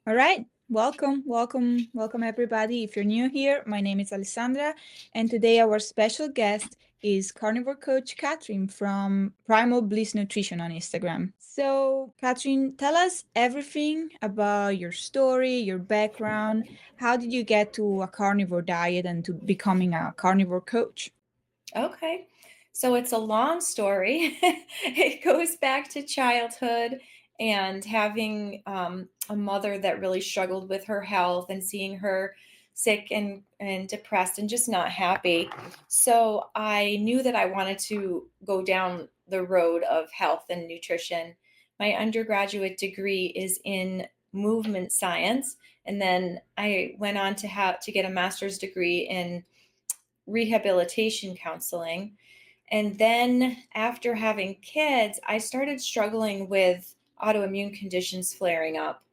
All right. Welcome, everybody. If you're new here, my name is Alessandra, and today our special guest is carnivore coach Katrin from Primal Bliss Nutrition on Instagram. So, Katrin, tell us everything about your story, your background. How did you get to a carnivore diet and to becoming a carnivore coach? Okay. So it's a long story. It goes back to childhood and having a mother that really struggled with her health and seeing her sick and depressed and just not happy. So I knew that I wanted to go down the road of health and nutrition. My undergraduate degree is in movement science, and then I went on to get a master's degree in rehabilitation counseling. And then after having kids, I started struggling with autoimmune conditions flaring up.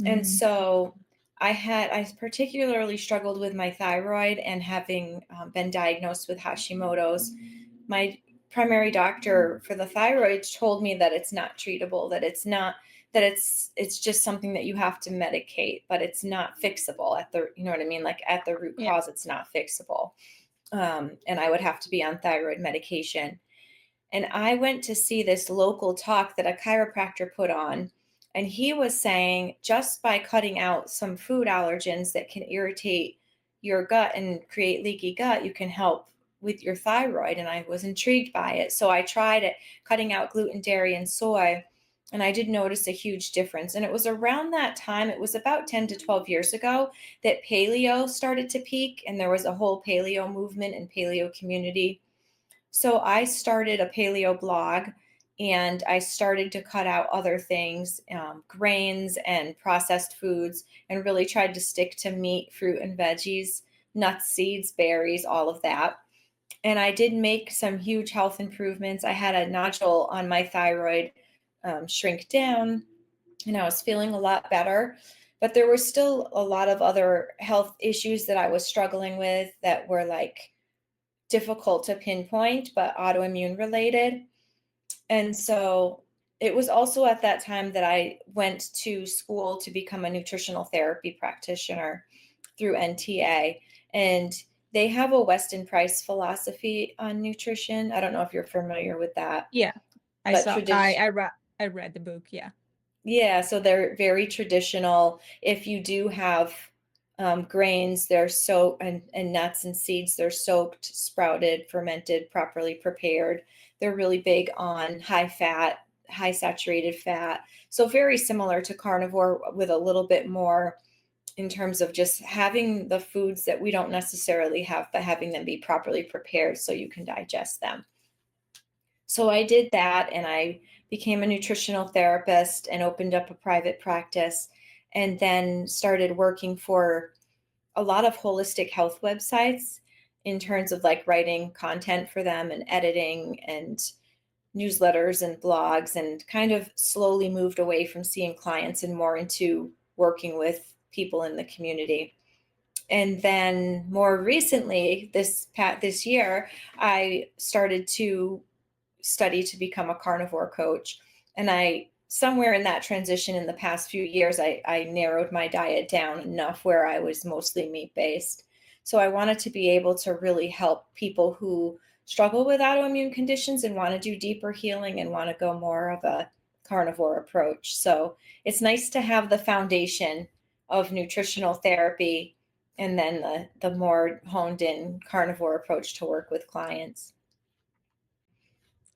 And Mm, so I particularly struggled with my thyroid and having been diagnosed with Hashimoto's. My primary doctor for the thyroid told me that it's not treatable, that it's not that it's just something that you have to medicate, but it's not fixable at the, you know what I mean? Like at the root yeah. cause, it's not fixable. And I would have to be on thyroid medication. And I went to see this local talk that a chiropractor put on. And he was saying just by cutting out some food allergens that can irritate your gut and create leaky gut, you can help with your thyroid. And I was intrigued by it. So I tried it, cutting out gluten, dairy, and soy. And I did notice a huge difference. And it was around that time, it was about 10 to 12 years ago, that paleo started to peak. And there was a whole paleo movement and paleo community. So I started a paleo blog and I started to cut out other things, grains and processed foods, and really tried to stick to meat, fruit, and veggies, nuts, seeds, berries, all of that. And I did make some huge health improvements. I had a nodule on my thyroid shrink down, and I was feeling a lot better. But there were still a lot of other health issues that I was struggling with that were like difficult to pinpoint, but autoimmune related. And so it was also at that time that I went to school to become a nutritional therapy practitioner through NTA. And they have a Weston Price philosophy on nutrition. I don't know if you're familiar with that, Yeah. I but saw tradition. I read the book, yeah. Yeah, so they're very traditional. If you do have grains, they're soaked, and nuts and seeds, they're soaked, sprouted, fermented, properly prepared. They're really big on high fat, high saturated fat. So very similar to carnivore with a little bit more in terms of just having the foods that we don't necessarily have, but having them be properly prepared so you can digest them. So I did that and I became a nutritional therapist and opened up a private practice and then started working for a lot of holistic health websites in terms of like writing content for them and editing and newsletters and blogs, and kind of slowly moved away from seeing clients and more into working with people in the community. And then more recently, this year, I started to study to become a carnivore coach. And I, somewhere in that transition in the past few years, I narrowed my diet down enough where I was mostly meat based. So I wanted to be able to really help people who struggle with autoimmune conditions and want to do deeper healing and want to go more of a carnivore approach. So it's nice to have the foundation of nutritional therapy and then the more honed in carnivore approach to work with clients.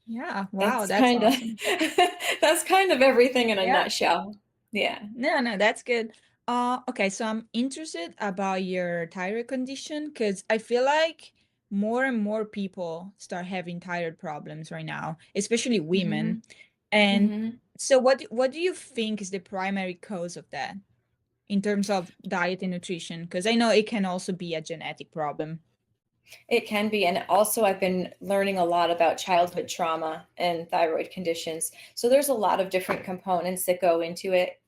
Yeah, wow, That's that's kind of awesome. that's kind of everything in a Yeah. nutshell. Yeah. No, that's good. Okay, so I'm interested about your thyroid condition because I feel like more and more people start having thyroid problems right now, especially women. Mhm. And Mhm. so what do you think is the primary cause of that in terms of diet and nutrition? Because I know it can also be a genetic problem. It can be. And also, I've been learning a lot about childhood trauma and thyroid conditions. So there's a lot of different components that go into it.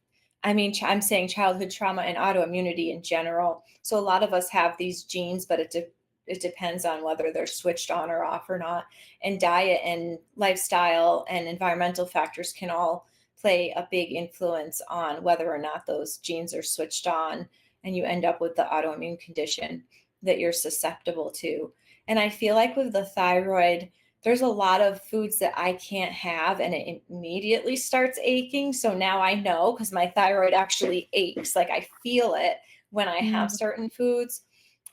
I mean, I'm saying childhood trauma and autoimmunity in general. So a lot of us have these genes, but it depends on whether they're switched on or off or not. And diet and lifestyle and environmental factors can all play a big influence on whether or not those genes are switched on, and you end up with the autoimmune condition that you're susceptible to. And I feel like with the thyroid, there's a lot of foods that I can't have and it immediately starts aching. So now I know because my thyroid actually aches. Like I feel it when I have Mm. certain foods.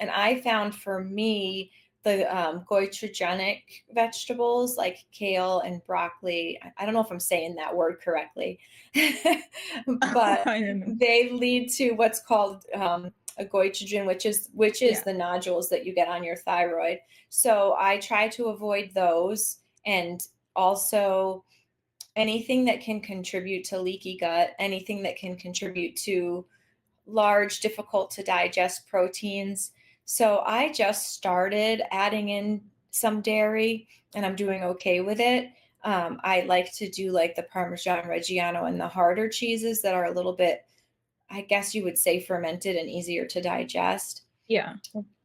And I found for me, the goitrogenic vegetables like kale and broccoli. I don't know if I'm saying that word correctly, but I don't know. they lead to what's called a goitrogen, which is Yeah. the nodules that you get on your thyroid. So I try to avoid those, and also anything that can contribute to leaky gut, anything that can contribute to large, difficult to digest proteins. So I just started adding in some dairy and I'm doing okay with it. I like to do like the Parmesan Reggiano and the harder cheeses that are a little bit, I guess you would say, fermented and easier to digest. Yeah.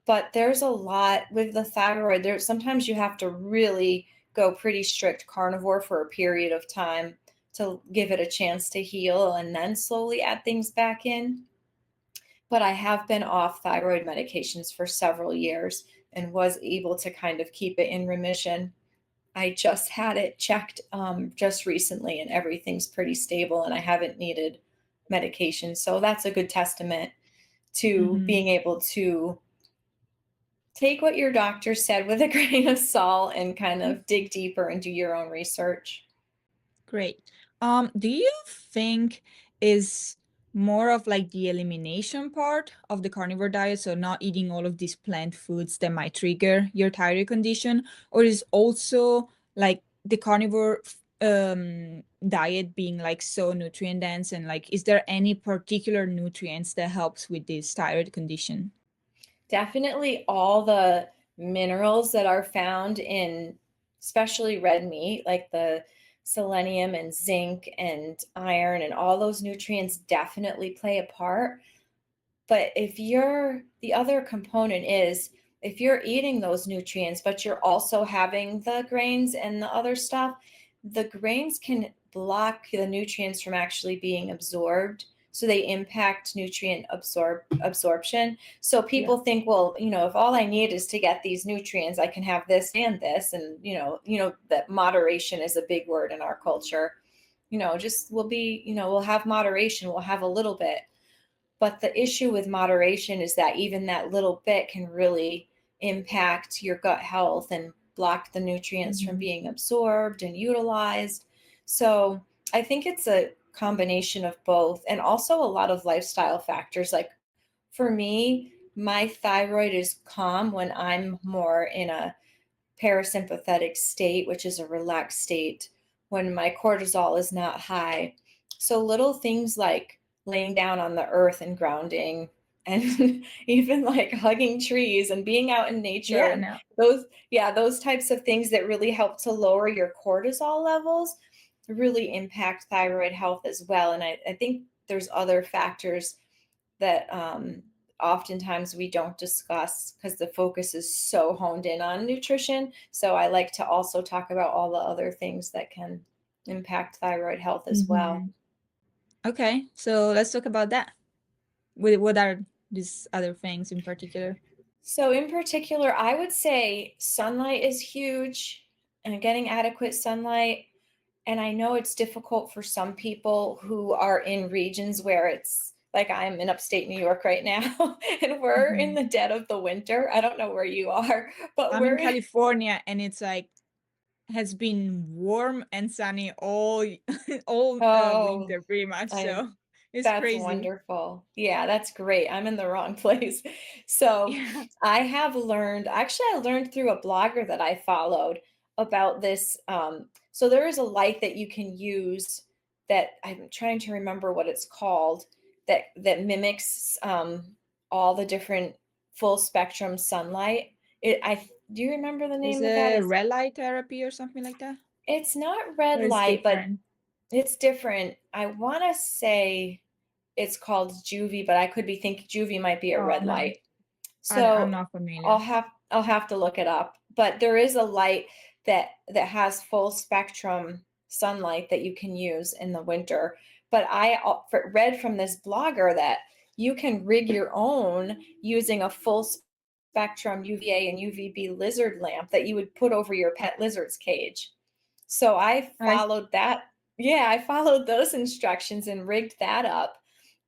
But there's a lot with the thyroid. There sometimes you have to really go pretty strict carnivore for a period of time to give it a chance to heal and then slowly add things back in. But I have been off thyroid medications for several years and was able to kind of keep it in remission. I just had it checked just recently, and everything's pretty stable, and I haven't needed medication. So that's a good testament to Hmm. being able to take what your doctor said with a grain of salt and kind of dig deeper and do your own research. Great. Do you think is more of like the elimination part of the carnivore diet, so not eating all of these plant foods that might trigger your thyroid condition, or is also like the carnivore diet being like so nutrient dense, and like is there any particular nutrients that helps with this thyroid condition? Definitely all the minerals that are found in especially red meat, like the selenium and zinc and iron, and all those nutrients definitely play a part. But if you're the other component is if you're eating those nutrients, but you're also having the grains and the other stuff, the grains can block the nutrients from actually being absorbed. So they impact nutrient absorption. So Yeah. people think, well, if all I need is to get these nutrients, I can have this and this. And that moderation is a big word in our culture. Just we'll have moderation, we'll have a little bit, but the issue with moderation is that even that little bit can really impact your gut health and block the nutrients from Mhm. being absorbed and utilized. So I think it's a combination of both, and also a lot of lifestyle factors. Like for me, my thyroid is calm when I'm more in a parasympathetic state, which is a relaxed state, when my cortisol is not high. So little things like laying down on the earth and grounding and even like hugging trees and being out in nature Yeah, and no. those types of things that really help to lower your cortisol levels really impact thyroid health as well. And I think there's other factors that oftentimes we don't discuss because the focus is so honed in on nutrition. So I like to also talk about all the other things that can impact thyroid health as well. Hmm. Okay, so let's talk about that. What are these other things in particular? So, in particular, I would say sunlight is huge and getting adequate sunlight. And I know it's difficult for some people who are in regions where it's like I'm in upstate New York right now, and we're in Mhm. the dead of the winter. I don't know where you are, but I'm in we're California and it's like has been warm and sunny all all oh, winter pretty much, I so it's that's crazy. wonderful. Yeah, that's great. I'm in the wrong place. So Yeah. I have learned, actually, I learned through a blogger that I followed about this. So there is a light that you can use that I'm trying to remember what it's called that mimics all the different full spectrum sunlight. Do you remember the Is name of that? it red light therapy or something like that? It's not red Or is light, but different? it's different. I want to say it's called juvie, but I could be thinking juvie might be a Oh red no, light. I'm So not I'll familiar. have I'll have to look it up. But there is a light that has full spectrum sunlight that you can use in the winter. But read from this blogger that you can rig your own using a full spectrum UVA and UVB lizard lamp that you would put over your pet lizard's cage. So I I followed that. Yeah, I followed those instructions and rigged that up.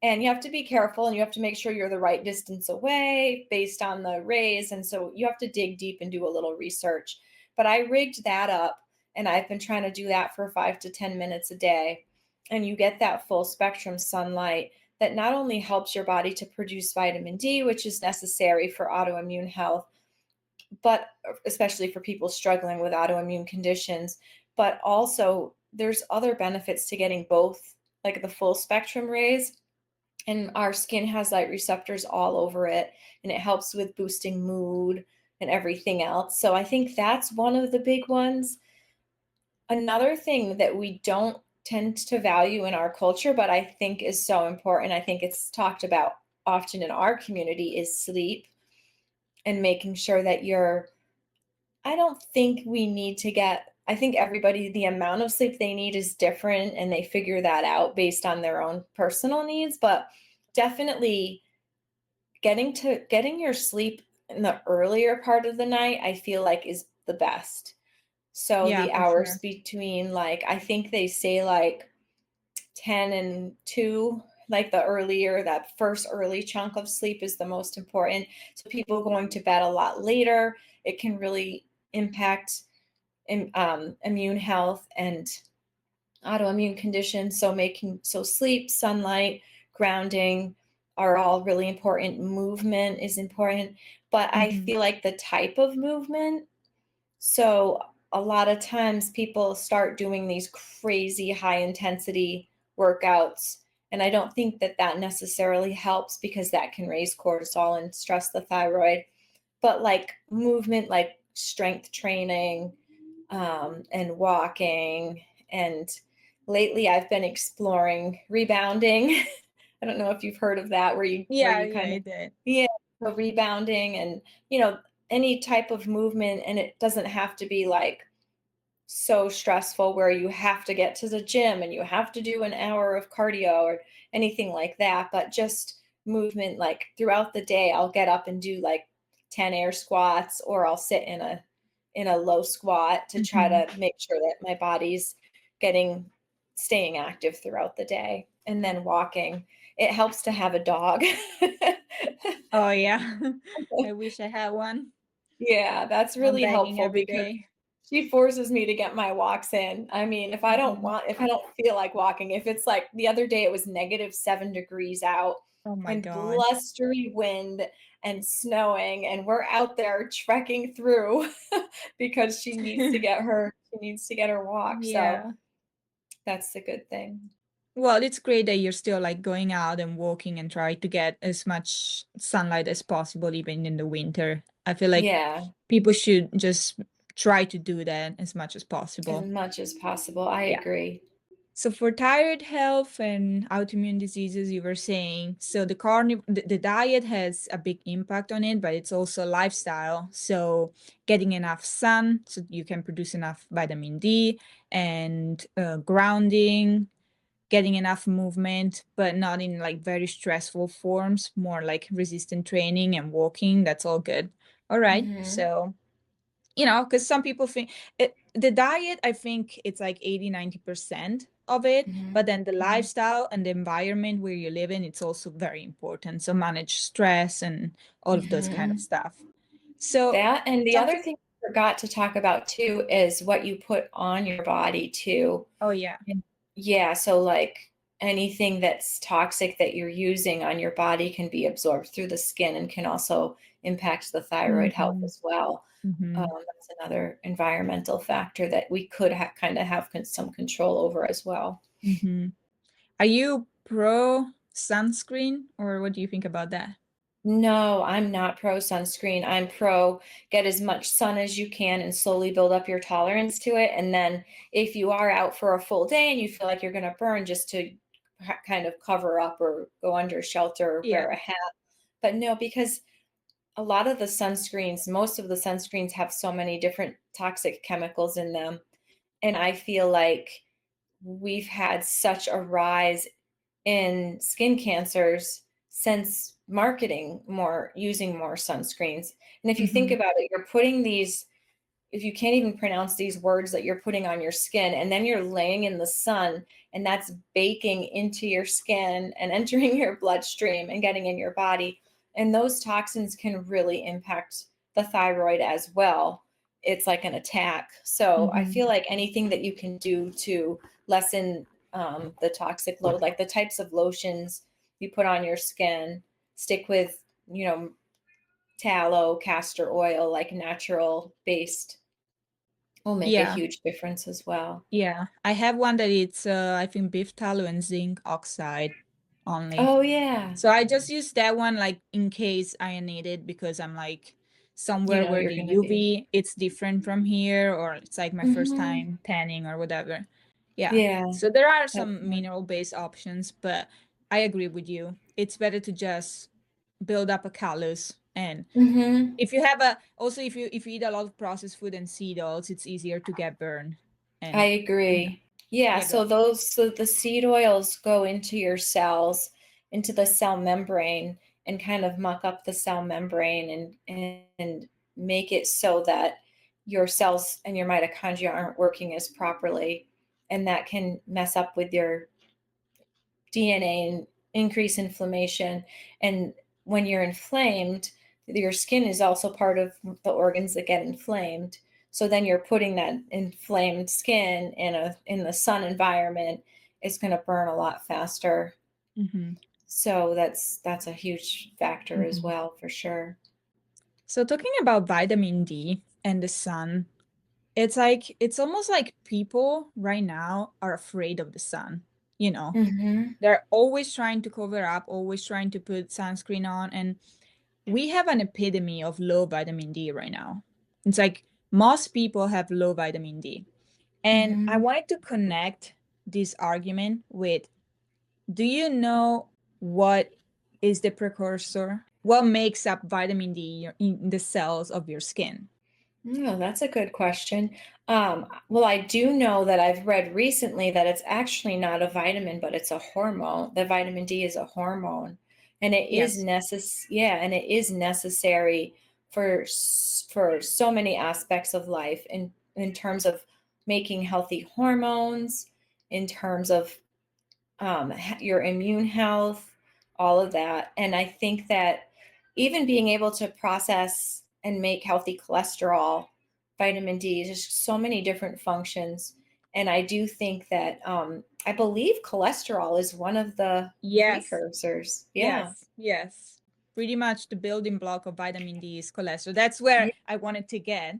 And you have to be careful and you have to make sure you're the right distance away based on the rays. And so you have to dig deep and do a little research. But I rigged that up and I've been trying to do that for 5 to 10 minutes a day. And you get that full spectrum sunlight that not only helps your body to produce vitamin D, which is necessary for autoimmune health, but especially for people struggling with autoimmune conditions, but also there's other benefits to getting both, like the full spectrum rays, and our skin has light receptors all over it, and it helps with boosting mood and everything else. So I think that's one of the big ones. Another thing that we don't tend to value in our culture, but I think is so important, I think it's talked about often in our community, is sleep and making sure that you're I don't think we need to get I think everybody, the amount of sleep they need is different and they figure that out based on their own personal needs, but definitely getting your sleep in the earlier part of the night, I feel like is the best. So yeah, the for hours sure. between, like, I think they say like 10 and 2, like the earlier, that first early chunk of sleep is the most important. So people going to bed a lot later, it can really impact immune health and autoimmune conditions. So sleep, sunlight, grounding are all really important. Movement is important, but I Hmm. feel like the type of movement. So a lot of times people start doing these crazy high intensity workouts. And I don't think that that necessarily helps because that can raise cortisol and stress the thyroid. But like movement, like strength training, and walking. And lately I've been exploring rebounding. I don't know if you've heard of that, where Yeah, you yeah, kind I of, did. yeah, so rebounding and, you know, any type of movement, and it doesn't have to be like so stressful where you have to get to the gym and you have to do an hour of cardio or anything like that, but just movement. Like throughout the day I'll get up and do like 10 air squats, or I'll sit in a low squat to try Hmm. to make sure that my body's getting staying active throughout the day. And then walking, it helps to have a dog. Oh yeah. I wish I had one. Yeah, that's I'm really begging helpful every because day. she forces me to get my walks in. I mean, Hmm. if I don't feel like walking, if it's like the other day it was -7 degrees out Oh my and God. blustery wind and snowing, and we're out there trekking through because she needs to get her walk. So Yeah. that's the good thing. Well, it's great that you're still like going out and walking and try to get as much sunlight as possible, even in the winter. I feel like Yeah, people should just try to do that as much as as possible. much as possible. I Yeah. agree. So for thyroid health and autoimmune diseases, you were saying, so the diet has a big impact on it, but it's also lifestyle. So getting enough sun so you can produce enough vitamin D and grounding, getting enough movement, but not in like very stressful forms, more like resistant training and walking. That's all good. All right. Mhm. So because some people think the diet, I think it's like 80-90% of it, Mhm. but then the Mhm. lifestyle and the environment where you live in, it's also very important. So manage stress and all of those kind of Mhm. stuff. So That, and the other something, thing I forgot to talk about too is what you put on your body too. oh yeah. And yeah, so like anything that's toxic that you're using on your body can be absorbed through the skin and can also impact the thyroid health Hmm. as well. Hmm. That's another environmental factor that we could kind of have some control over as well. Hmm. Are you pro sunscreen, or what do you think about that? No, I'm not pro sunscreen. I'm pro get as much sun as you can and slowly build up your tolerance to it. And then if you are out for a full day and you feel like you're going to burn, just to kind of cover up or go under shelter or Yeah. wear a hat. But no, because a lot of the sunscreens, most of the sunscreens have so many different toxic chemicals in them. And I feel like we've had such a rise in skin cancers since marketing more, using more sunscreens. And if you think Mm-hmm. about it, you're putting these, if you can't even pronounce these words that you're putting on your skin, and then you're laying in the sun, and that's baking into your skin and entering your bloodstream and getting in your body. And those toxins can really impact the thyroid as well. It's like an attack. So I Mm-hmm. feel like anything that you can do to lessen the toxic load, like the types of lotions you put on your skin, stick with, you know, tallow, castor oil, like natural based, will make a Yeah. huge difference as well. Yeah. I have one that it's I think beef tallow and zinc oxide only. Oh yeah. So I just use that one like in case I need it because I'm like You somewhere know where you're the gonna be. UV it's different from here or it's like my first Hmm. time tanning or whatever. Yeah. Yeah, So there are that's some smart. mineral based options, but I agree with you. It's better to just build up a callus and Hmm. if you have a also if you eat a lot of processed food and seed oils, it's easier to get burned I and yeah, agree. Yeah, yeah, go. so the seed oils go into your cells, into the cell membrane, and kind of muck up the cell membrane and make it so that your cells and your mitochondria aren't working as properly, and that can mess up with your DNA and increase inflammation. And when you're inflamed, your skin is also part of the organs that get inflamed. So then you're putting that inflamed skin in the sun environment. It's going to burn a lot faster. Hmm. So that's a huge factor as Hmm. well, for sure. So talking about vitamin D and the sun, it's like it's almost like people right now are afraid of the sun. You know, Hmm. they're always trying to cover up, always trying to put sunscreen on, and we have an epidemic of low vitamin D right now. It's like most people have low vitamin D. And I Hmm. wanted to connect this argument with do you know what is the precursor? What makes up vitamin D in the cells of your skin? No, that's a good question. Well, I do know that I've read recently that it's actually not a vitamin, but it's a hormone. The vitamin D is a hormone, and it is Yes. Yeah, and it is necessary for for so many aspects of life, in terms of making healthy hormones, in terms of your immune health, all of that. And I think that even being able to process and make healthy cholesterol, vitamin D, there's so many different functions. And I do think that I believe cholesterol is one of the Yes. precursors. Yeah. Yes. Yes. Pretty much the building block of vitamin D is cholesterol. That's where Yeah. I wanted to get,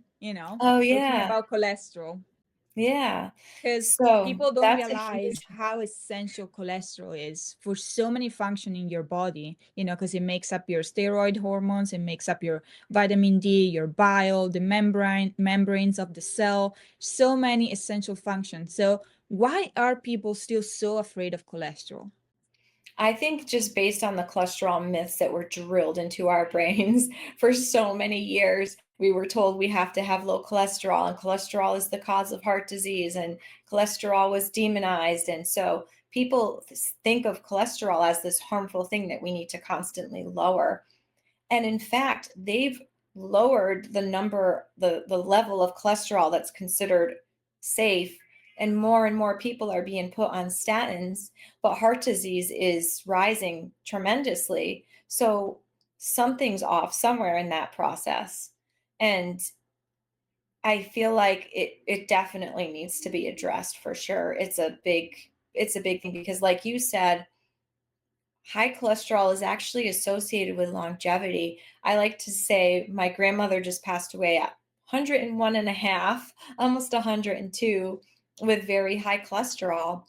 Oh, talking yeah. about cholesterol. Yeah. Because So people don't that's a realize huge. how essential cholesterol is for so many functions in your body, because it makes up your steroid hormones, it makes up your vitamin D, your bile, the membranes of the cell, so many essential functions. So why are people still so afraid of cholesterol? I think just based on the cholesterol myths that were drilled into our brains for so many years, we were told we have to have low cholesterol, and cholesterol is the cause of heart disease, and cholesterol was demonized. And so people think of cholesterol as this harmful thing that we need to constantly lower. And in fact, they've lowered the level of cholesterol that's considered safe. And more people are being put on statins, but heart disease is rising tremendously. So something's off somewhere in that process. And I feel like it definitely needs to be addressed for sure. It's a big thing because, like you said, high cholesterol is actually associated with longevity. I like to say my grandmother just passed away at 101 and a half, almost 102, with very high cholesterol.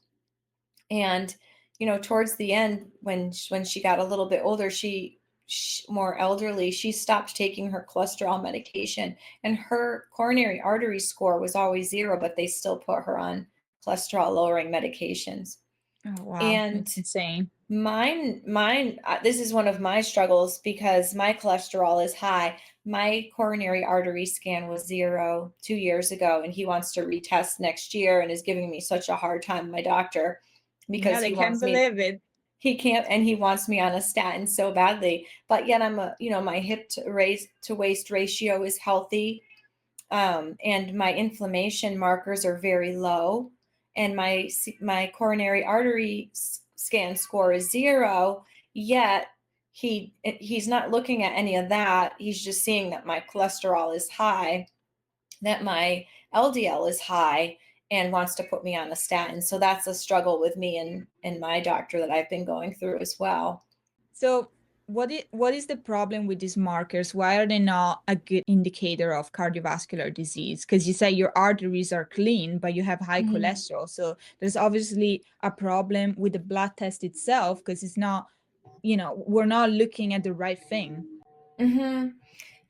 And towards the end, when she got a little bit older, she more elderly, she stopped taking her cholesterol medication, and her coronary artery score was always zero, but they still put her on cholesterol lowering medications. Oh, wow, And it's insane. this is one of my struggles because my cholesterol is high. my coronary artery scan was 0 2 years ago, and he wants to retest next year and is giving me such a hard time, my doctor, Yeah, because they can't believe it. he can't, and he wants me on a statin so badly. But yet my hip to waist ratio is healthy, and my inflammation markers are very low, and my coronary artery scan score is 0. Yet he's not looking at any of that. He's just seeing that my cholesterol is high, that my LDL is high, and wants to put me on a statin. So that's a struggle with me and my doctor that I've been going through as well. So what is the problem with these markers? Why are they not a good indicator of cardiovascular disease? Because you say your arteries are clean, but you have high Mm-hmm. cholesterol. So there's obviously a problem with the blood test itself because it's not, we're not looking at the right thing. Mm-hmm.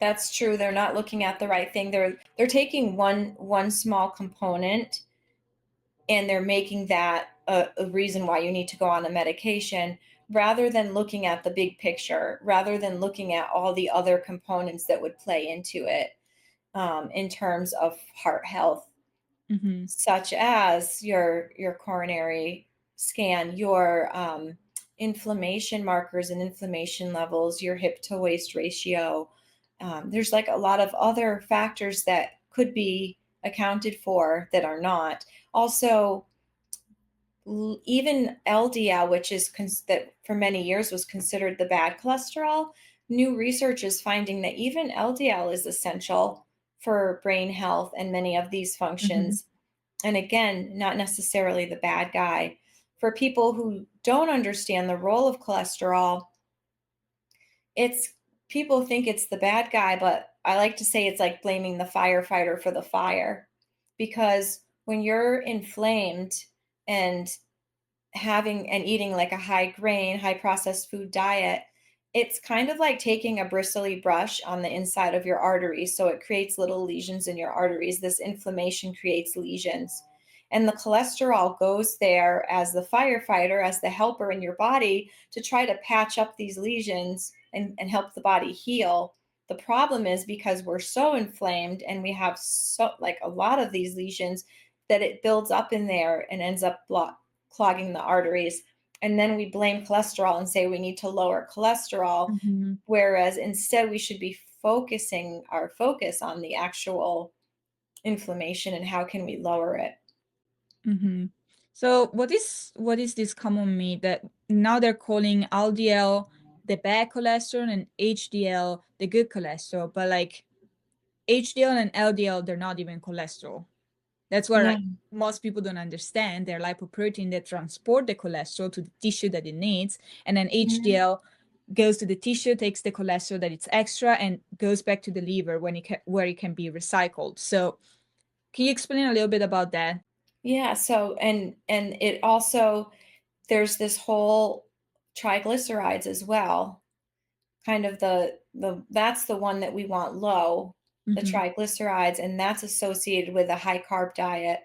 That's true. They're not looking at the right thing. They're taking one small component, and they're making that a reason why you need to go on a medication, rather than looking at the big picture, rather than looking at all the other components that would play into it, in terms of heart health, Mm-hmm. such as your coronary scan, your inflammation markers and inflammation levels, your hip to waist ratio. There's like a lot of other factors that could be accounted for that are not. Also, even LDL, which is that for many years was considered the bad cholesterol, new research is finding that even LDL is essential for brain health and many of these Mm-hmm. functions. And again, not necessarily the bad guy. For people who don't understand the role of cholesterol, it's people think it's the bad guy, but I like to say it's like blaming the firefighter for the fire. Because when you're inflamed and having and eating like a high grain, high processed food diet, it's kind of like taking a bristly brush on the inside of your arteries. So it creates little lesions in your arteries. This inflammation creates lesions. And the cholesterol goes there as the firefighter, as the helper in your body to try to patch up these lesions and help the body heal. The problem is because we're so inflamed and we have so like a lot of these lesions that it builds up in there and ends up clogging the arteries. And then we blame cholesterol and say we need to lower cholesterol, Mm-hmm. whereas instead we should be focusing our focus on the actual inflammation and how can we lower it. Mm-hmm. So what is this common myth that now they're calling LDL the bad cholesterol and HDL the good cholesterol, but like HDL and LDL, they're not even cholesterol. That's what No. like most people don't understand. They're lipoprotein that transport the cholesterol to the tissue that it needs, and then Mhm. HDL goes to the tissue, takes the cholesterol that it's extra, and goes back to the liver where it can be recycled. So, can you explain a little bit about that? Yeah, so and it also there's this whole triglycerides as well. Kind of the that's the one that we want low, the Mm-hmm. triglycerides, and that's associated with a high carb diet.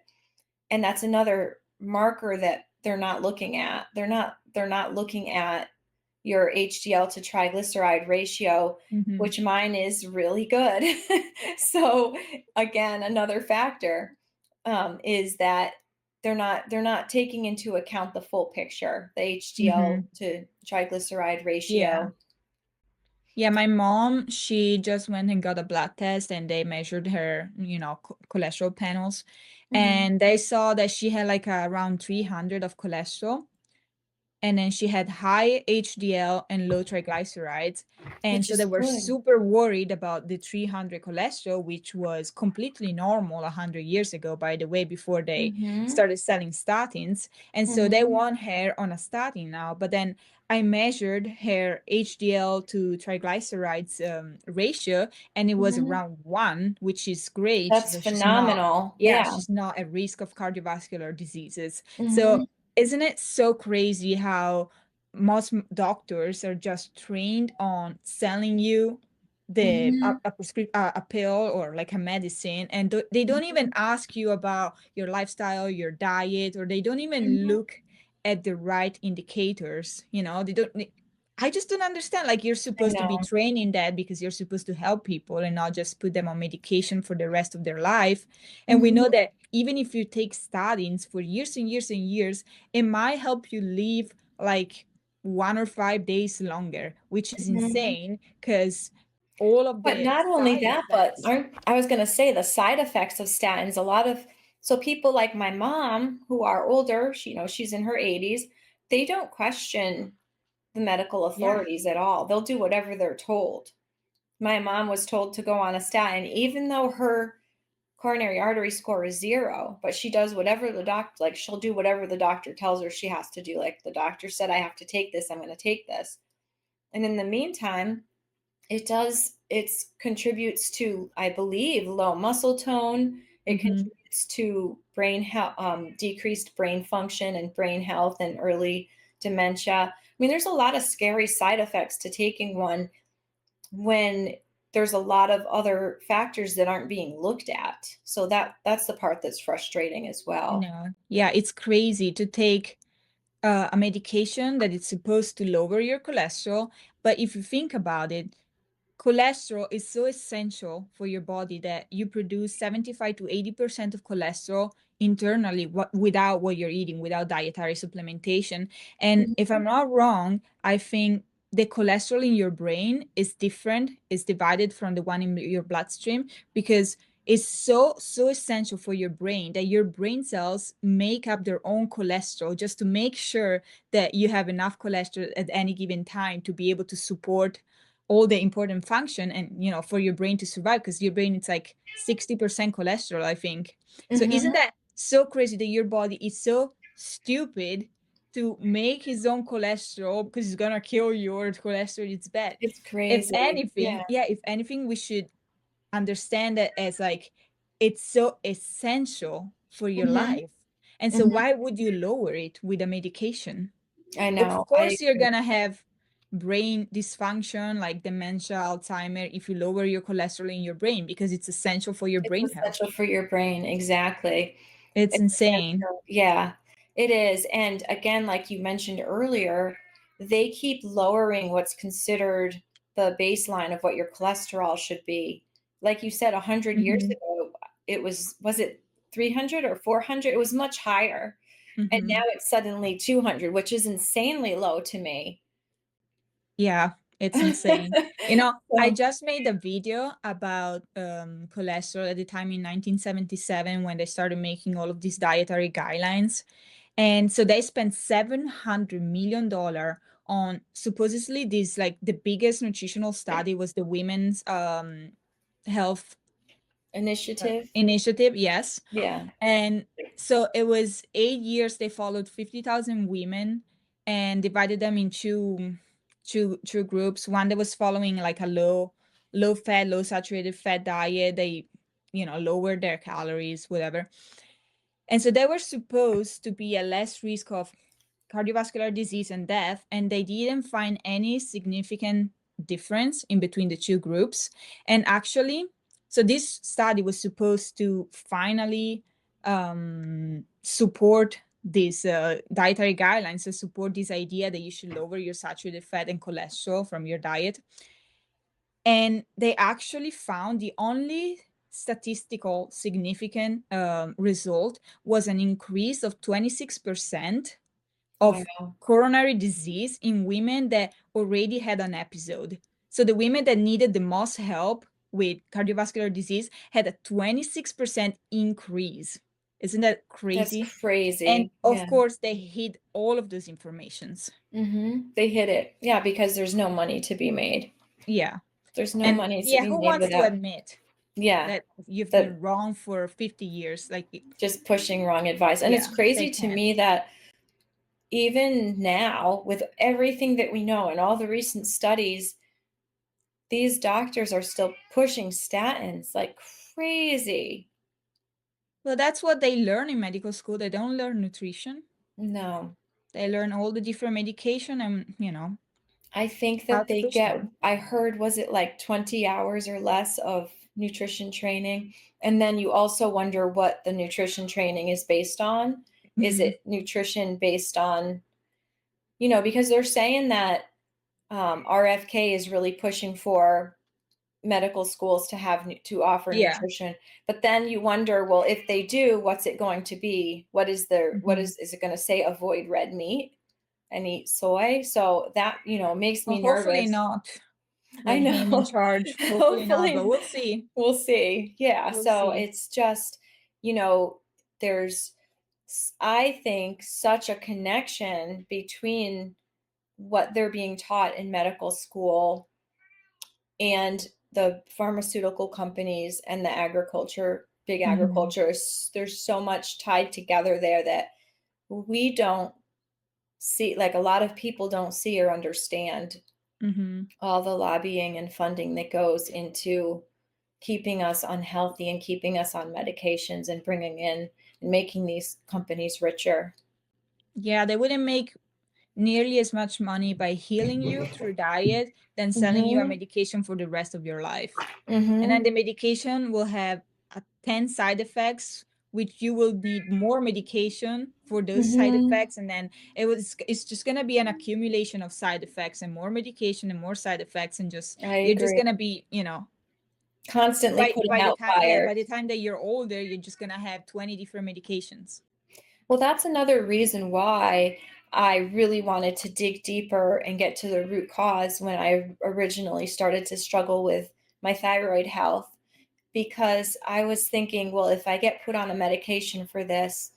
And that's another marker that they're not looking at. They're not looking at your HDL to triglyceride ratio, Mm-hmm. which mine is really good. So again, another factor, is that they're not taking into account the full picture, the Mm-hmm. HDL to triglyceride Yeah. ratio. Yeah, my mom, she just went and got a blood test and they measured her, cholesterol panels. Mhm. And they saw that she had like around 300 of cholesterol. And then she had high HDL and low triglycerides. And Which so they is were good. super worried about the 300 cholesterol, which was completely normal 100 years ago, by the way, before they Mhm. started selling statins. And so they Mhm. want her on a statin now. But then I measured her HDL to triglycerides ratio, and it was Mhm. around 1, which is great. That's So she's not, phenomenal. yeah, Yeah. she's not at risk of cardiovascular diseases. Mhm. So isn't it so crazy how most doctors are just trained on selling you Mhm. a pill or like a medicine, and they don't even Mhm. ask you about your lifestyle, your diet, or they don't even Mhm. look at the right indicators. They don't. I just don't understand. Like, you're I supposed to be know. training that because you're supposed to help people and not just put them on medication for the rest of their life. And we know Mhm. that even if you take statins for years and years and years, it might help you live like 1 or 5 days longer, which is Mhm. insane because all of But the not only side that, but effects. aren't I was gonna say the side effects of statins, a lot of so people like my mom who are older, she's in her 80s, they don't question the medical Yeah. authorities at all. They'll do whatever they're told. My mom was told to go on a statin, even though her coronary artery score is 0, but she does whatever the doctor, like she'll do whatever the doctor tells her she has to do. Like the doctor said, I have to take this, I'm going to take this. And in the meantime, it contributes to, I believe, low muscle tone. It Hmm. contributes to brain health, decreased brain function and brain health and early dementia. I mean, there's a lot of scary side effects to taking one when there's a lot of other factors that aren't being looked at. So that's the part that's frustrating as well. No. Yeah, it's crazy to take a medication that is supposed to lower your cholesterol. But if you think about it, cholesterol is so essential for your body that you produce 75 to 80% of cholesterol internally without what you're eating, without dietary supplementation. And if Mhm. I'm not wrong, I think the cholesterol in your brain is different, is divided from the one in your bloodstream because it's so essential for your brain that your brain cells make up their own cholesterol just to make sure that you have enough cholesterol at any given time to be able to support all the important function and for your brain to survive because your brain it's like 60% cholesterol, I think. So isn't Mhm. that so crazy that your body is so stupid to make his own cholesterol because it's gonna kill your cholesterol? It's bad. It's If crazy. anything, Yeah. yeah, if anything, we should understand that as like it's so essential for your Mhm. life. And so Mhm. why would you lower it with a medication? I Of know. I course, you're agree. gonna have brain dysfunction like dementia, Alzheimer, if you lower your cholesterol in your brain because it's essential for your It's brain health. essential for your brain. Exactly. It's It's insane. essential. Yeah, it is. And again, like you mentioned earlier, they keep lowering what's considered the baseline of what your cholesterol should be. Like you said, 100 years Hmm. ago, was it 300 or 400? It was much higher. And now Hmm. it's suddenly 200, which is insanely low to me. Yeah, it's insane. I So, just made a video about cholesterol at the time in 1977 when they started making all of these dietary guidelines. And so they spent $700 million on supposedly this like the biggest nutritional study was the women's health initiative. initiative, yes. Yeah. And so it was 8 years. They followed 50,000 women and divided them into two groups. One that was following like a low fat, low saturated fat diet. They, lowered their calories, whatever. And so they were supposed to be a less risk of cardiovascular disease and death, and they didn't find any significant difference in between the two groups. And actually, so this study was supposed to finally support these dietary guidelines to support this idea that you should lower your saturated fat and cholesterol from your diet. And they actually found the only statistical significant result was an increase of 26% of Wow. coronary disease in women that already had an episode. So the women that needed the most help with cardiovascular disease had a 26% increase. Isn't that That's crazy? And crazy. of Yeah. course, they hid all of those informations. They hit it. Yeah, because there's no money to be made. Yeah. There's no And money to yeah, be who made wants to without, admit yeah, that you've been that wrong for 50 years? Like, just pushing wrong advice. And it's yeah, they crazy to can't. me that even now, with everything that we know and all the recent studies, these doctors are still pushing statins like crazy. Well, that's what they learn in medical school. They don't learn nutrition. No, They learn all the different medication and, I think how that to they push get, them. I heard, was it like 20 hours or less of nutrition training? And then you also wonder what the nutrition training is based on. Is Mhm. it nutrition based on, because they're saying that RFK is really pushing for medical schools to have to offer Yeah. nutrition, but then you wonder, well, if they do, what's it going to be? What is their what Hmm. is it going to say? Avoid red meat and eat soy? So that, makes Well, me hopefully nervous. not I with him in know. charge. Hopefully not, but Hopefully we'll see. we'll see. Yeah, We'll so see. it's just, you know, there's I think such a connection between what they're being taught in medical school and the pharmaceutical companies and the agriculture, big Hmm. agriculture. There's so much tied together there that we don't see, like a lot of people don't see or understand Hmm. all the lobbying and funding that goes into keeping us unhealthy and keeping us on medications and bringing in and making these companies richer. Yeah, they wouldn't make nearly as much money by healing you through diet than selling you a Mhm. medication for the rest of your life. And then Mhm. the medication will have 10 side effects, which you will need more medication for those side Mhm. effects. And then it's just going to be an accumulation of side effects and more medication and more side effects. And just, I you're just agree. going to be, Constantly putting by the out time, yeah, by fires. the time that you're older, you're just going to have 20 different medications. Well, that's another reason why I really wanted to dig deeper and get to the root cause when I originally started to struggle with my thyroid health, because I was thinking, well, if I get put on a medication for this,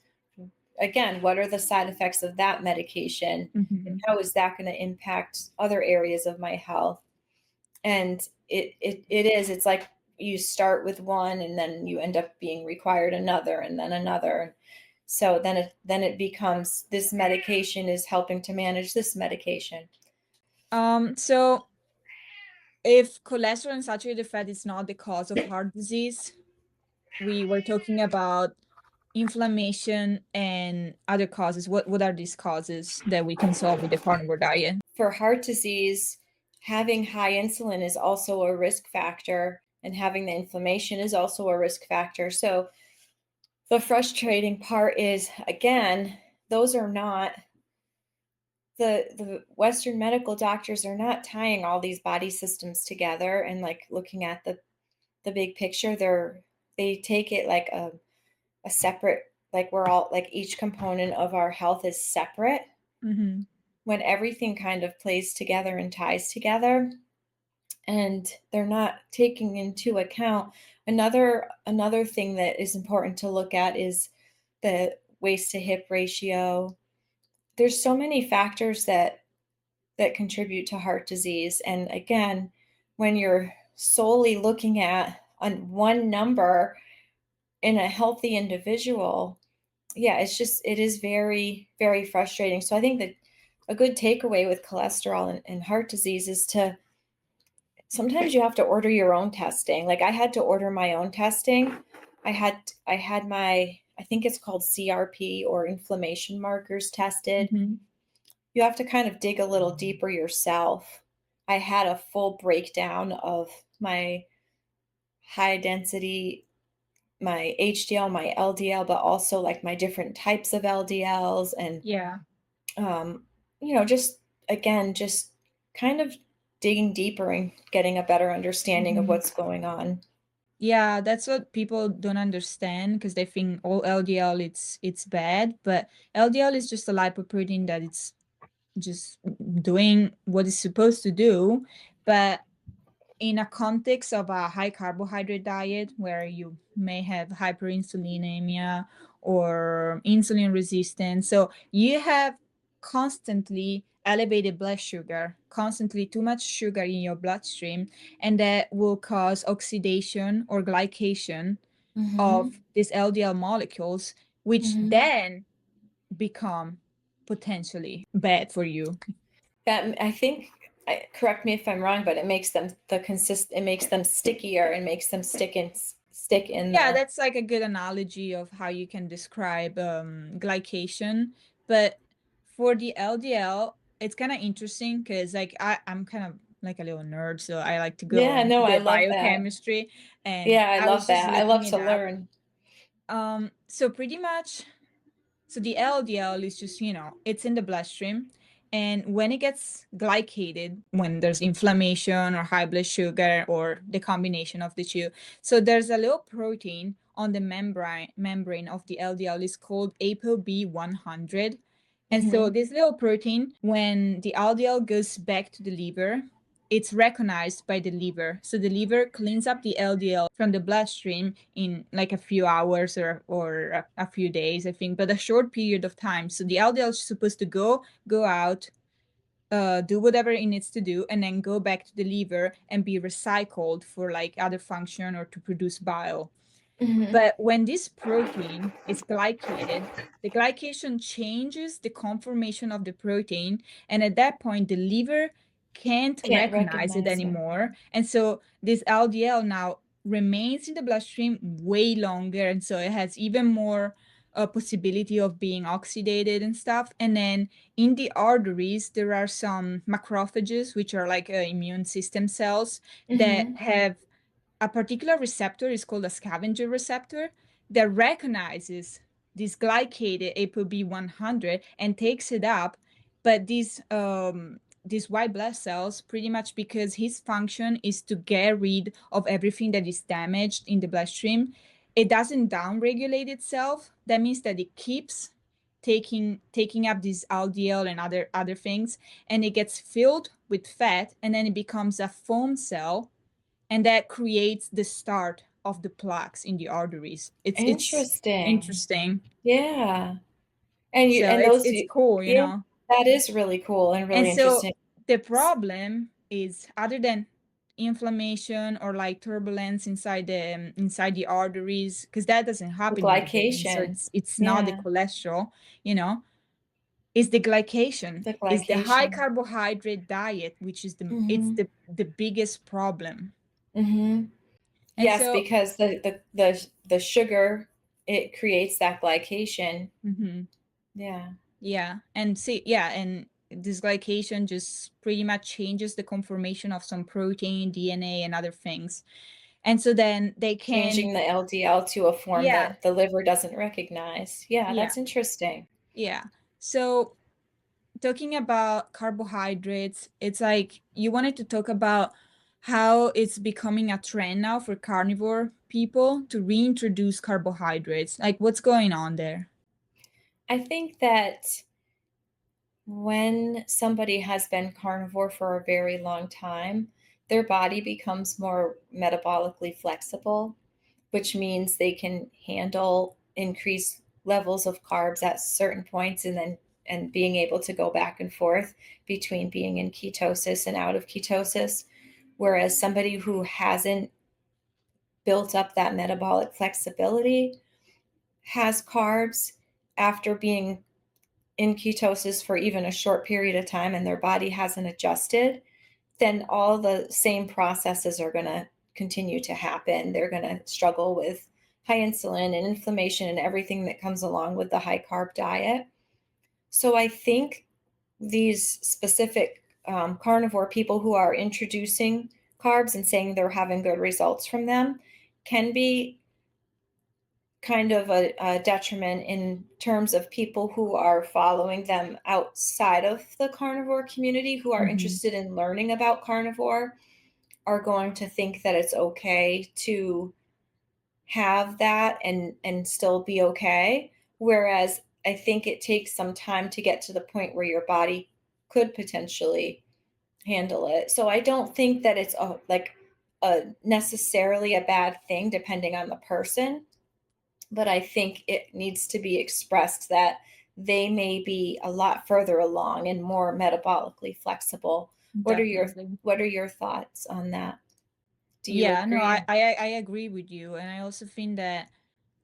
again, what are the side effects of that medication? And Hmm. how is that going to impact other areas of my health? And it's like you start with one and then you end up being required another and then another. So then it becomes this medication is helping to manage this medication. So if cholesterol and saturated fat is not the cause of heart disease, we were talking about inflammation and other causes. What are these causes that we can solve with the carnivore diet? For heart disease, having high insulin is also a risk factor, and having the inflammation is also a risk factor. So the frustrating part is, again, those are not the Western medical doctors are not tying all these body systems together and like looking at the big picture. They take it like a separate, like we're all like each component of our health is separate, Mm-hmm. when everything kind of plays together and ties together, and they're not taking into account another thing that is important to look at is the waist to hip ratio. There's so many factors that contribute to heart disease. And again, when you're solely looking at on one number in a healthy individual, yeah, it is very, very frustrating. So I think that a good takeaway with cholesterol and heart disease is to sometimes you have to order your own testing. Like I had to order my own testing. I had my, I think it's called CRP or inflammation markers tested. Mm-hmm. You have to kind of dig a little deeper yourself. I had a full breakdown of my high density, my HDL, my LDL, but also like my different types of LDLs and Yeah. um, just again, just kind of digging deeper and getting a better understanding of Mm-hmm. what's going on. Yeah, that's what people don't understand because they think all LDL it's bad, but LDL is just a lipoprotein that it's just doing what it's supposed to do. But in a context of a high carbohydrate diet where you may have hyperinsulinemia or insulin resistance, so you have constantly elevated blood sugar, constantly too much sugar in your bloodstream, and that will cause oxidation or glycation of Mm-hmm. these LDL molecules, which Mm-hmm. then become potentially bad for you. That I think, correct me if I'm wrong, but it makes them it makes them stickier and makes them stick in Yeah, the. that's like a good analogy of how you can describe glycation. But for the LDL, it's kind of interesting because I'm kind of like a little nerd, so I like to go Yeah, into no, I the love that. biochemistry, and Yeah, I I was love just that. I looking love it to up. learn. So pretty much, so the LDL is just, it's in the bloodstream, And when it gets glycated, when there's inflammation or high blood sugar or the combination of the two, so there's a little protein on the membrane of the LDL is called ApoB100. And so Mm-hmm. this little protein, when the LDL goes back to the liver, it's recognized by the liver. So the liver cleans up the LDL from the bloodstream in like a few hours or a few days, I think, but a short period of time. So the LDL is supposed to go out, do whatever it needs to do, and then go back to the liver and be recycled for like other function or to produce bile. Mm-hmm. But when this protein is glycated, the glycation changes the conformation of the protein. And at that point, the liver can't Can't recognize it recognize it. anymore. And so this LDL now remains in the bloodstream way longer. And so it has even more possibility of being oxidated and stuff. And then in the arteries, there are some macrophages, which are like immune system cells that Mm-hmm. have a particular receptor is called a scavenger receptor that recognizes this glycated ApoB100 and takes it up. But these white blood cells, pretty much because his function is to get rid of everything that is damaged in the bloodstream, it doesn't downregulate itself. That means that it keeps taking up this LDL and other things, and it gets filled with fat, and then it becomes a foam cell, and that creates the start of the plaques in the arteries. It's Interesting. interesting. Yeah. And you So and it's those it's cool, you yeah, know. that is really cool and And really so interesting. the problem is, other than inflammation or like turbulence inside the arteries, because that doesn't The happen in the veins, so glycation. it's not the Yeah, cholesterol, you know, is the glycation, the is the high glycation. carbohydrate diet, which is Mm-hmm. the biggest problem. Mm-hmm. And Yes, so because the sugar, it creates that glycation. mhm. Yeah. Yeah, and see, yeah, and this glycation just pretty much changes the conformation of some protein, DNA, and other things. And so then they can, Changing the LDL to a form yeah, that the liver doesn't recognize. Yeah, yeah, that's interesting. yeah. So talking about carbohydrates, it's like you wanted to talk about how it's becoming a trend now for carnivore people to reintroduce carbohydrates. Like, what's going on there? I think that when somebody has been carnivore for a very long time, their body becomes more metabolically flexible, which means they can handle increased levels of carbs at certain points and being able to go back and forth between being in ketosis and out of ketosis. Whereas somebody who hasn't built up that metabolic flexibility has carbs after being in ketosis for even a short period of time and their body hasn't adjusted, then all the same processes are going to continue to happen. They're going to struggle with high insulin and inflammation and everything that comes along with the high carb diet. So I think these specific carnivore people who are introducing carbs and saying they're having good results from them can be kind of a detriment in terms of people who are following them outside of the carnivore community who are Hmm. interested in learning about carnivore are going to think that it's okay to have that and still be okay, whereas I think it takes some time to get to the point where your body could potentially handle it. So I don't think that it's a necessarily a bad thing depending on the person, but I think it needs to be expressed that they may be a lot further along and more metabolically flexible. What are your Definitely. what are your thoughts on that? Do you Yeah, no, agree? I agree with you. And I also think that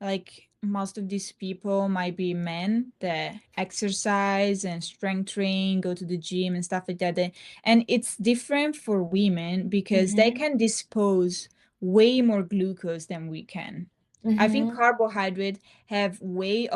like most of these people might be men that exercise and strength train, go to the gym and stuff like that. And it's different for women because they Mhm. can dispose way more glucose than we can. I think Mhm. carbohydrate have way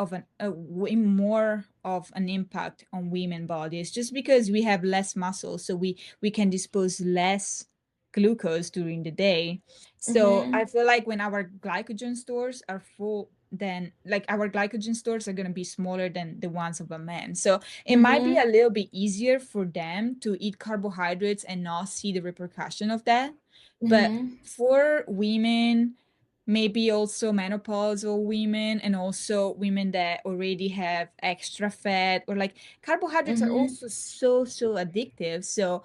more of an impact on women bodies just because we have less muscle, so we can dispose less glucose during the day. So I Mhm. feel like when our glycogen stores are full than like our glycogen stores are going to be smaller than the ones of a man. So it might be a Mhm. little bit easier for them to eat carbohydrates and not see the repercussion of that. But Mhm. for women, maybe also menopausal women and also women that already have extra fat, or like carbohydrates are Mhm. also so addictive. So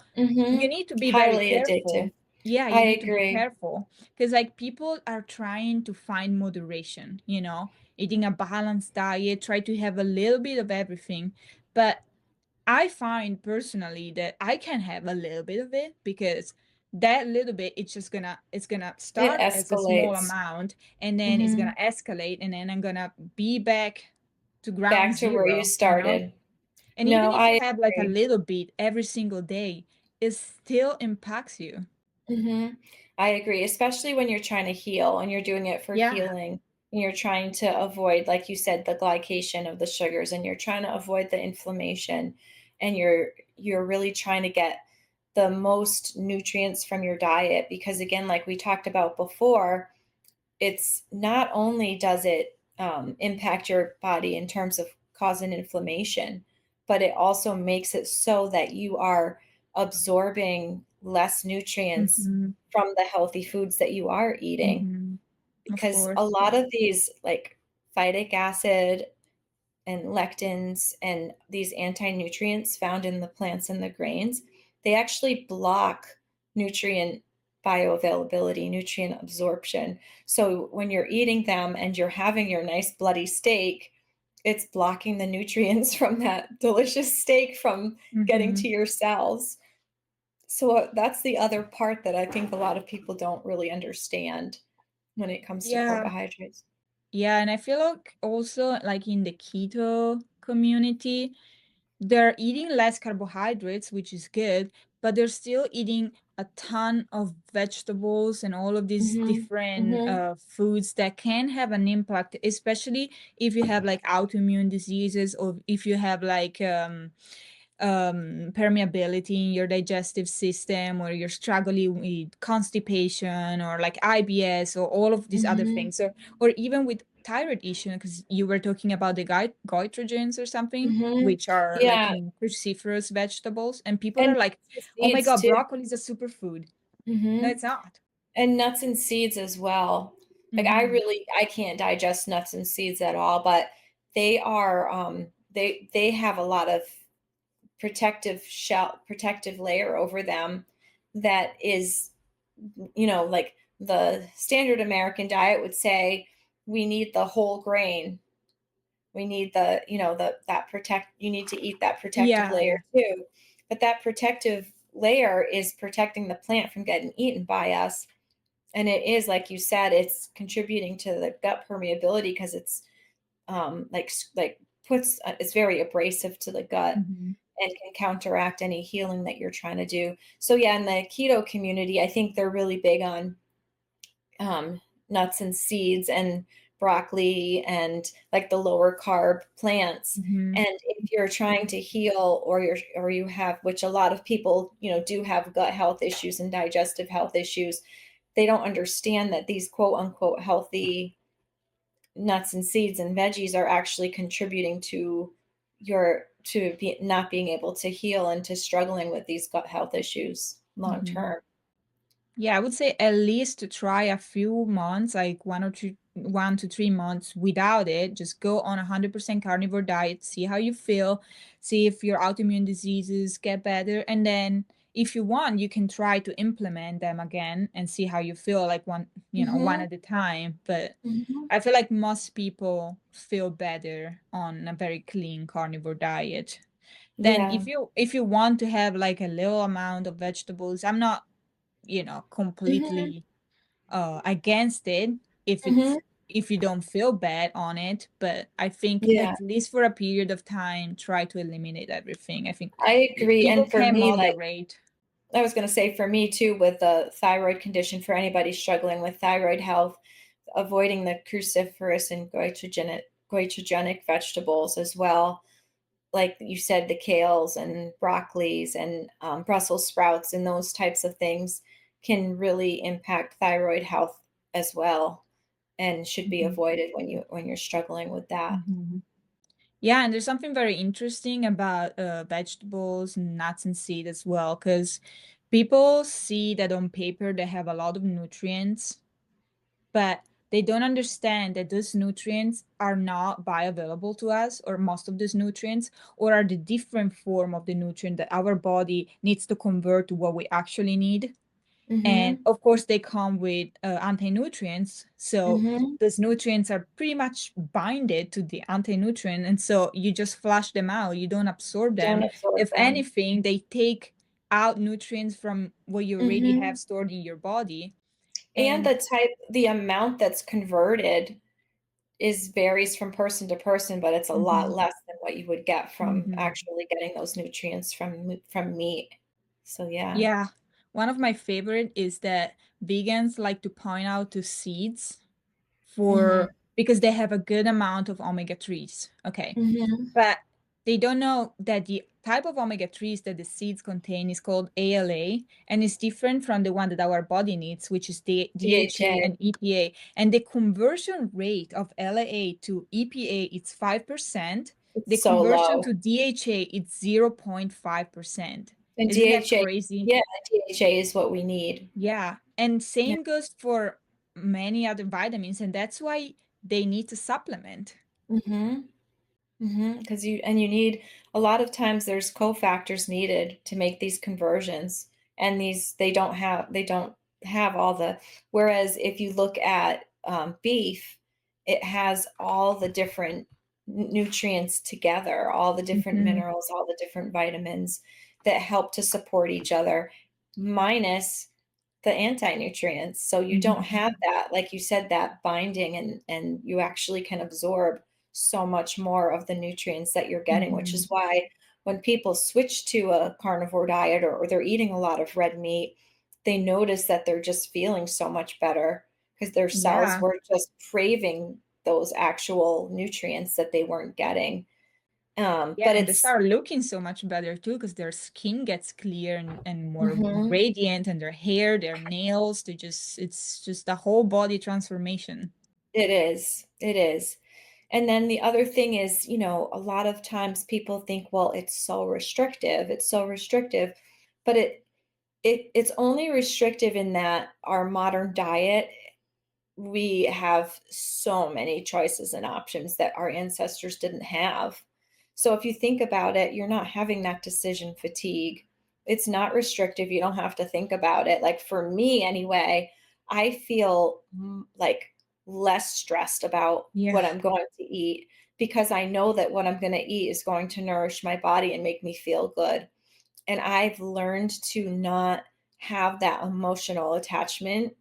you Mhm. need to be very Highly careful. addictive. Yeah, I you need to be agree. careful because like people are trying to find moderation, eating a balanced diet, try to have a little bit of everything. But I find personally that I can have a little bit of it because that little bit it's gonna It start as a small escalates. amount and then it's gonna Mhm. escalate and then I'm gonna be back to ground Back to where you zero. started. And even No, if you I have like a agree. little bit every single day, it still impacts you. Mhm. I agree, especially when you're trying to heal and you're doing it for Yeah. healing, and you're trying to avoid, like you said, the glycation of the sugars, and you're trying to avoid the inflammation, and you're really trying to get the most nutrients from your diet because again, like we talked about before, it's not only does it impact your body in terms of causing inflammation, but it also makes it so that you are absorbing less nutrients Mm-hmm. from the healthy foods that you are eating. Mm-hmm. Of Because a course. lot of these, like phytic acid and lectins and these anti-nutrients found in the plants and the grains, they actually block nutrient bioavailability, nutrient absorption. So when you're eating them and you're having your nice bloody steak, it's blocking the nutrients from that delicious steak from getting Mm-hmm. to your cells. So that's the other part that I think a lot of people don't really understand when it comes to Yeah. carbohydrates. Yeah, and I feel like also like in the keto community, they're eating less carbohydrates, which is good, but they're still eating a ton of vegetables and all of these Mhm. different Mhm. foods that can have an impact, especially if you have like autoimmune diseases or if you have like permeability in your digestive system or you're struggling with constipation or like IBS or all of these other Mhm. things or even with thyroid issue because you were talking about the goitrogens or something Mhm. which are like Yeah, in cruciferous vegetables and people and are like, nuts and oh my seeds god, too. broccoli is a superfood. No, Mhm. it's not. And nuts and seeds as well. Like, Mm-hmm. I can't digest nuts and seeds at all, but they are, they have a lot of protective layer over them that is, like the standard American diet would say, we need the whole grain. We need the, that you need to eat that protective Yeah, layer too. But that protective layer is protecting the plant from getting eaten by us. And it is, like you said, it's contributing to the gut permeability because it's like puts it's very abrasive to the gut mm-hmm. and can counteract any healing that you're trying to do. So yeah, in the keto community, I think they're really big on nuts and seeds and broccoli and like the lower carb plants. Mm-hmm. And if you're trying to heal or you have, which a lot of people, do have gut health issues and digestive health issues, they don't understand that these quote unquote healthy nuts and seeds and veggies are actually contributing to not being able to heal and to struggling with these gut health issues long Mm-hmm. term. Yeah, I would say at least to try a few months, like 1 to 3 months without it. Just go on 100% carnivore diet, see how you feel, see if your autoimmune diseases get better. And then if you want, you can try to implement them again and see how you feel, like one Mhm. at a time. But Mhm. I feel like most people feel better on a very clean carnivore diet. Then Yeah. if you want to have like a little amount of vegetables, I'm not Mhm. completely against it if it's Mhm. if you don't feel bad on it, but I think Yeah, at least for a period of time try to eliminate everything. I think I agree. people And for can me, like moderate. I was going to say, for me too, with the thyroid condition, for anybody struggling with thyroid health, avoiding the cruciferous and goitrogenic vegetables as well, like you said, the kales and broccolis and Brussels sprouts and those types of things can really impact thyroid health as well. and should be Mhm. avoided when you're struggling with that. Mhm. Yeah, and there's something very interesting about vegetables, nuts, and seed as well, because people see that on paper they have a lot of nutrients, but they don't understand that those nutrients are not bioavailable to us, or most of those nutrients, or are the different form of the nutrient that our body needs to convert to what we actually need. And Mhm. of course, they come with anti-nutrients. So Mhm. those nutrients are pretty much binded to the anti-nutrient. And so you just flush them out. You don't absorb Don't them. absorb If them. anything, they take out nutrients from what you already have Mhm. stored in your body. And And the amount that's converted is varies from person to person, but it's a lot mhm, less than what you would get from mhm. actually getting those nutrients from meat. So, yeah. Yeah. One of my favorite is that vegans like to point out to seeds Mhm. for because they have a good amount of omega 3s. Okay. Mhm. But they don't know that the type of omega 3s that the seeds contain is called ALA, and it's different from the one that our body needs, which is the DHA DHA. and EPA. And the conversion rate of LA to EPA is 5%. The It's so conversion low. to DHA is 0.5%. And Isn't that DHA, crazy? yeah, DHA is what we need. Yeah. And Yeah. same goes for many other vitamins, and that's why they need to supplement. Mhm. Because you need a lot of times there's cofactors needed to make these conversions, and these they don't have all the. Whereas if you look at beef, it has all the different nutrients together, all the different Mhm. minerals, all the different vitamins that help to support each other, minus the anti-nutrients. So you don't Mhm. have that, like you said, that binding, and you actually can absorb so much more of the nutrients that you're getting, which Mhm. is why when people switch to a carnivore diet, or they're eating a lot of red meat, they notice that they're just feeling so much better because their cells Yeah. were just craving those actual nutrients that they weren't getting. Yeah, But and they it's start looking so much better too because their skin gets clear and more mhm, radiant, and their hair, their nails, it's just a whole body transformation. it is. It is. And then the other thing is, a lot of times people think, well, it's so restrictive. It's so restrictive. But it's only restrictive in that our modern diet, we have so many choices and options that our ancestors didn't have. So if you think about it, you're not having that decision fatigue. It's not restrictive. You don't have to think about it. Like for me, anyway, I feel like less stressed about Yeah. what I'm going to eat because I know that what I'm going to eat is going to nourish my body and make me feel good. And I've learned to not have that emotional attachment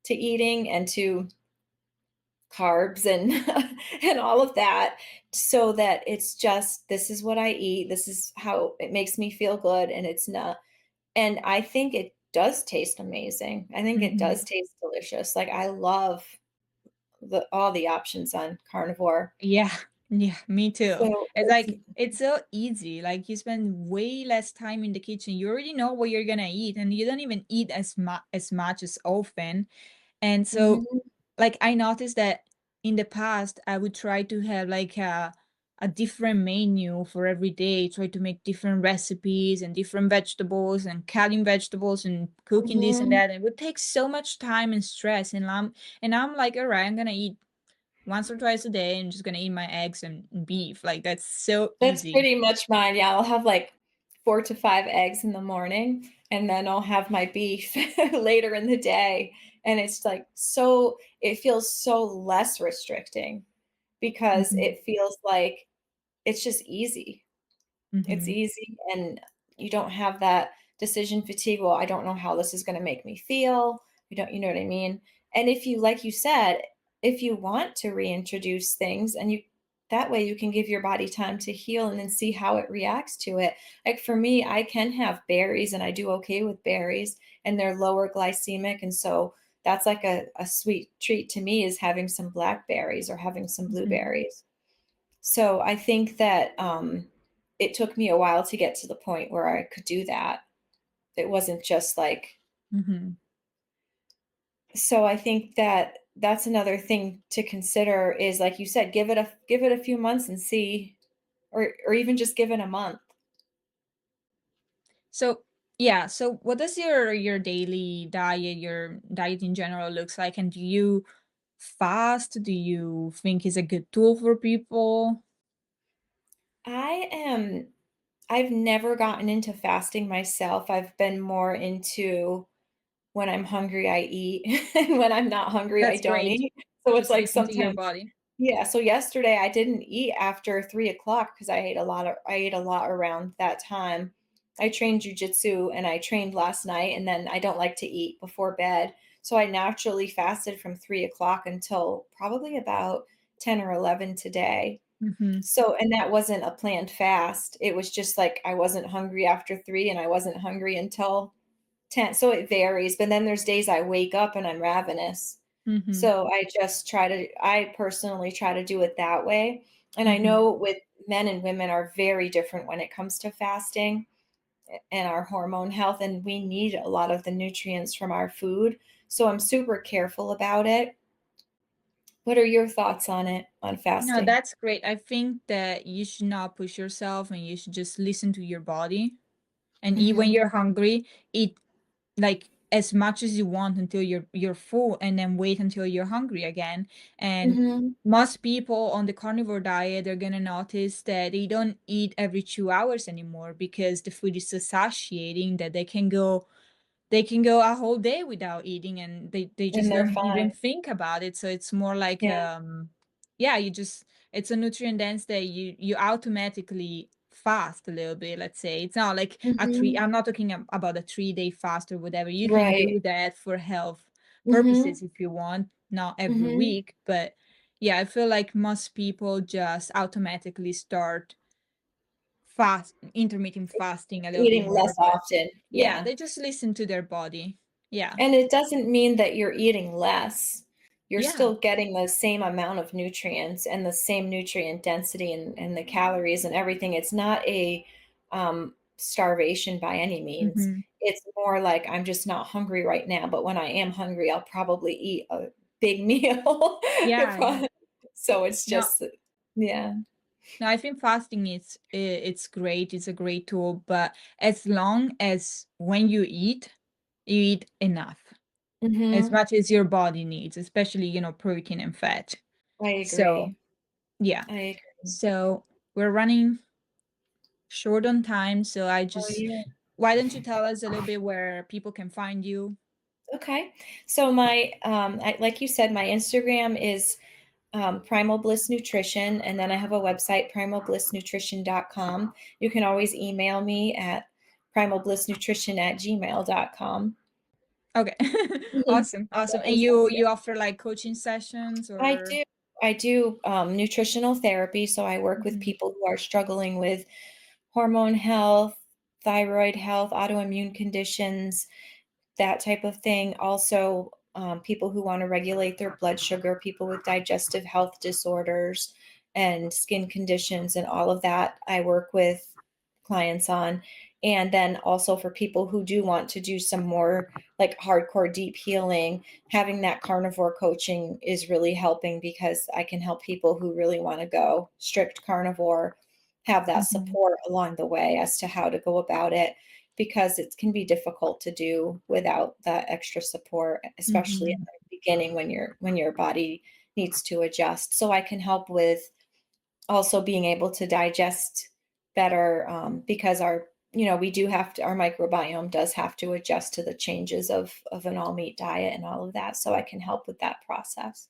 to eating and to carbs and and all of that, so that it's just, this is what I eat, this is how it makes me feel good, and it's not, and I think it does taste amazing. I think it Mhm. does taste delicious. Like I love the all the options on carnivore. Yeah. Yeah, me too. So It's it's like it's so easy. Like you spend way less time in the kitchen. You already know what you're gonna eat, and you don't even eat as much as often. And so mhm, like I noticed that in the past I would try to have like a different menu for every day, try to make different recipes and different vegetables and cutting vegetables and cooking this and mhm. that. It would take so much time and stress, and I'm like, all right, I'm gonna eat once or twice a day and just gonna eat my eggs and beef. Like that's so That's easy. pretty much mine. Yeah, I'll have like 4 to 5 eggs in the morning, and then I'll have my beef later in the day, and it's like so it feels so less restricting because Hmm. it feels like it's just easy. It's Hmm. easy, and you don't have that decision fatigue. Well, I don't know how this is going to make me feel. You know what I mean? And if you, like you said, if you want to reintroduce things, and that way you can give your body time to heal and then see how it reacts to it. Like for me, I can have berries and I do okay with berries, and they're lower glycemic. And so that's like a sweet treat to me, is having some blackberries or having some Hmm. blueberries. So I think that it took me a while to get to the point where I could do that. It wasn't just like, Hmm. so I think that that's another thing to consider is, like you said, give it a few months and see, or even just give it a month. So yeah, so what does your daily diet, your diet in general looks like? And do you fast? Do you think is a good tool for people? I am I've never gotten into fasting myself. I've been more into when I'm hungry, I eat, and when I'm not hungry, I That's don't great. eat. So it's Just like listen to your sometimes, body. yeah, so yesterday I didn't eat after 3 o'clock because I ate a lot around that time. I trained jujitsu and I trained last night, and then I don't like to eat before bed. So I naturally fasted from 3 o'clock until probably about 10 or 11 today. Mhm. So, and that wasn't a planned fast. It was just like I wasn't hungry after 3 and I wasn't hungry until 10. So it varies, but then there's days I wake up and I'm ravenous. Mhm. So I personally try to do it that way. And I Mhm. know with men and women are very different when it comes to fasting and our hormone health, and we need a lot of the nutrients from our food. So I'm super careful about it. What are your thoughts on it, on No, fasting? that's great. I think that you should not push yourself and you should just listen to your body and eat when Mhm. you're hungry. Eat like as much as you want until you're full and then wait until you're hungry again. And Mhm. most people on the carnivore diet are gonna notice that they don't eat every 2 hours anymore because the food is so satiating that they can go a whole day without eating and they And just they're don't even fine. think about it. So it's more like Yeah. yeah, you just it's a nutrient dense that you automatically fast a little bit. Let's say it's not like a three. Mhm. I'm not talking about a 3 day fast or whatever. You can Right. do that for health Mhm. purposes if you want, not every Mhm. week. But yeah, I feel like most people just automatically start intermittent fasting a little bit Eating less more. But often. yeah, Yeah. they just listen to their body. Yeah. And it doesn't mean that you're eating less. You're Yeah. still getting the same amount of nutrients and the same nutrient density and the calories and everything. It's not a starvation by any means. Mhm. It's more like I'm just not hungry right now, but when I am hungry, I'll probably eat a big meal. You'll Yeah, yeah. prob- so it's No, just, yeah. no, I think fasting it's great. It's a great tool, but as long as when you eat enough, as Hmm. much as your body needs, especially, protein and fat. I So, agree. yeah. I agree. So, we're running short on time, so Oh, yeah. why don't you tell us a little bit where people can find you? Okay. So like you said, my Instagram is Primal Bliss Nutrition, and then I have a website, primalblissnutrition.com. You can always email me at primalblissnutrition@gmail.com. Okay. Mhm. Awesome. So Awesome. And those are, you yeah. offer like coaching sessions I or do. I do nutritional therapy. So I work with Mhm. people who are struggling with hormone health, thyroid health, autoimmune conditions, that type of thing. Also, people who want to regulate their blood sugar, people with digestive health disorders and skin conditions, and all of that, I work with clients on. And then also for people who do want to do some more like hardcore deep healing, having that carnivore coaching is really helping because I can help people who really want to go strict carnivore have that Mhm. support along the way as to how to go about it, because it can be difficult to do without that extra support, especially at Mhm. the beginning when your body needs to adjust. So I can help with also being able to digest better, because we do have to, our microbiome does have to adjust to the changes of an all meat diet and all of that. So I can help with that process.